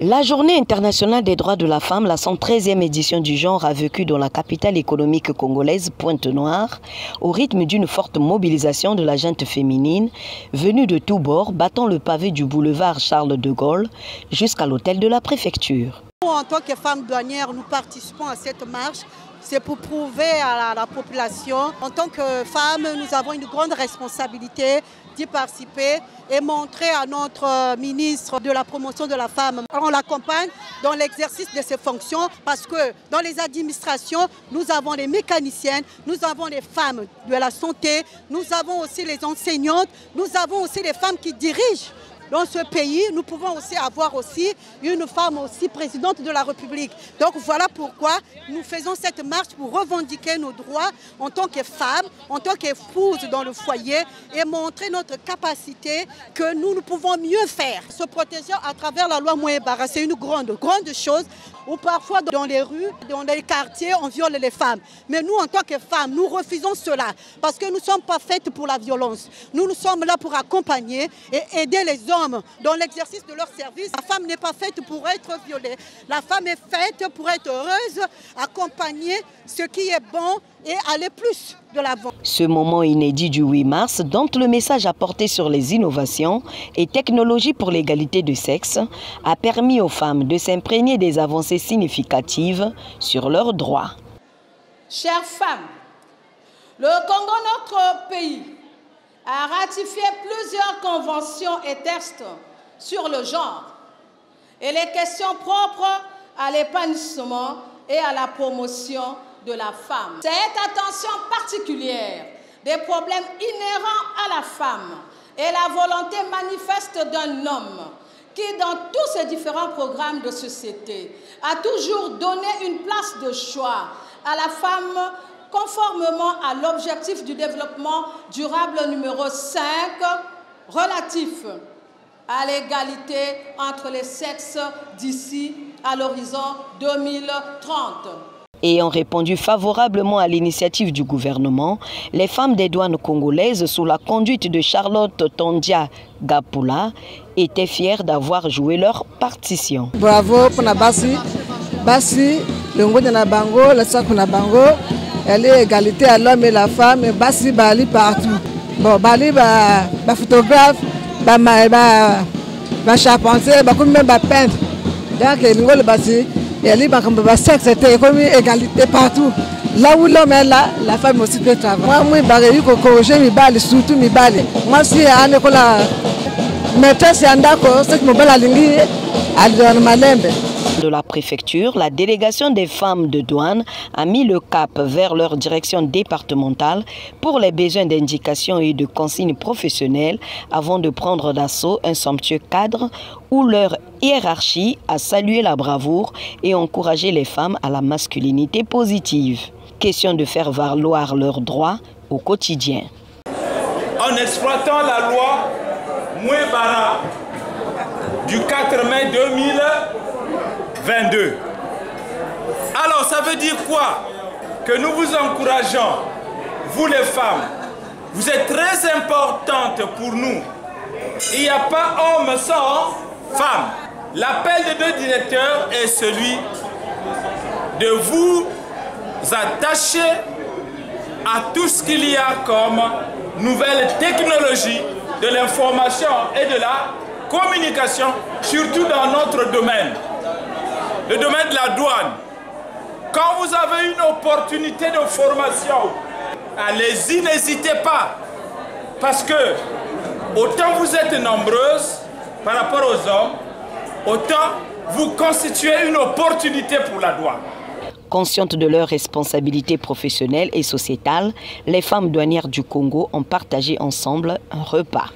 La Journée internationale des droits de la femme, la 113e édition du genre, a vécu dans la capitale économique congolaise, Pointe-Noire, au rythme d'une forte mobilisation de la gente féminine, venue de tous bords, battant le pavé du boulevard Charles de Gaulle jusqu'à l'hôtel de la préfecture. Nous, en tant que femmes douanières, nous participons à cette marche. C'est pour prouver à la population, en tant que femmes, nous avons une grande responsabilité d'y participer et montrer à notre ministre de la promotion de la femme. On l'accompagne dans l'exercice de ses fonctions parce que dans les administrations, nous avons les mécaniciennes, nous avons les femmes de la santé, nous avons aussi les enseignantes, nous avons aussi les femmes qui dirigent. Dans ce pays, nous pouvons aussi avoir une femme présidente de la République. Donc voilà pourquoi nous faisons cette marche pour revendiquer nos droits en tant que femmes, en tant qu'épouses dans le foyer et montrer notre capacité que nous pouvons mieux faire. Se protéger à travers la loi Mouébara, c'est une grande chose. Ou parfois dans les rues, dans les quartiers, on viole les femmes. Mais nous, en tant que femmes, nous refusons cela parce que nous ne sommes pas faites pour la violence. Nous sommes là pour accompagner et aider les hommes dans l'exercice de leur service. La femme n'est pas faite pour être violée. La femme est faite pour être heureuse, accompagner ce qui est bon et aller plus de l'avant. Ce moment inédit du 8 mars, dont le message apporté sur les innovations et technologies pour l'égalité de sexe, a permis aux femmes de s'imprégner des avancées significatives sur leurs droits. Chères femmes, le Congo, notre pays, a ratifié plusieurs conventions et textes sur le genre et les questions propres à l'épanouissement et à la promotion de la femme. Cette attention particulière des problèmes inhérents à la femme et la volonté manifeste d'un homme qui, dans tous ses différents programmes de société, a toujours donné une place de choix à la femme conformément à l'objectif du développement durable numéro 5 relatif à l'égalité entre les sexes d'ici à l'horizon 2030. Ayant répondu favorablement à l'initiative du gouvernement, les femmes des douanes congolaises, sous la conduite de Charlotte Tondia Gapula, étaient fières d'avoir joué leur partition. Bravo pour la Bassi, le Ngoné na Bango, le Sakou na Bango, elle est égalité à l'homme et la femme, et Bassi Bali partout. Bon, Bali, photographe, charpentier, même peintre. Donc, le Bassi. Et elle dit sexe, c'était comme égalité partout. Là où l'homme est là, la femme aussi peut travailler. Moi, je suis surtout moi, si je suis la maîtresse, de la préfecture, la délégation des femmes de douane a mis le cap vers leur direction départementale pour les besoins d'indication et de consignes professionnelles avant de prendre d'assaut un somptueux cadre où leur hiérarchie a salué la bravoure et encouragé les femmes à la masculinité positive. Question de faire valoir leurs droits au quotidien. En exploitant la loi Mouébara du 4 mai 2022. Alors ça veut dire quoi? Que nous vous encourageons, vous les femmes, vous êtes très importantes pour nous. Il n'y a pas homme sans femme. L'appel des deux directeurs est celui de vous attacher à tout ce qu'il y a comme nouvelles technologies de l'information et de la communication, surtout dans notre domaine, le domaine de la douane. Quand vous avez une opportunité de formation, allez-y, n'hésitez pas, parce que autant vous êtes nombreuses par rapport aux hommes, autant vous constituez une opportunité pour la douane. Conscientes de leurs responsabilités professionnelles et sociétales, les femmes douanières du Congo ont partagé ensemble un repas.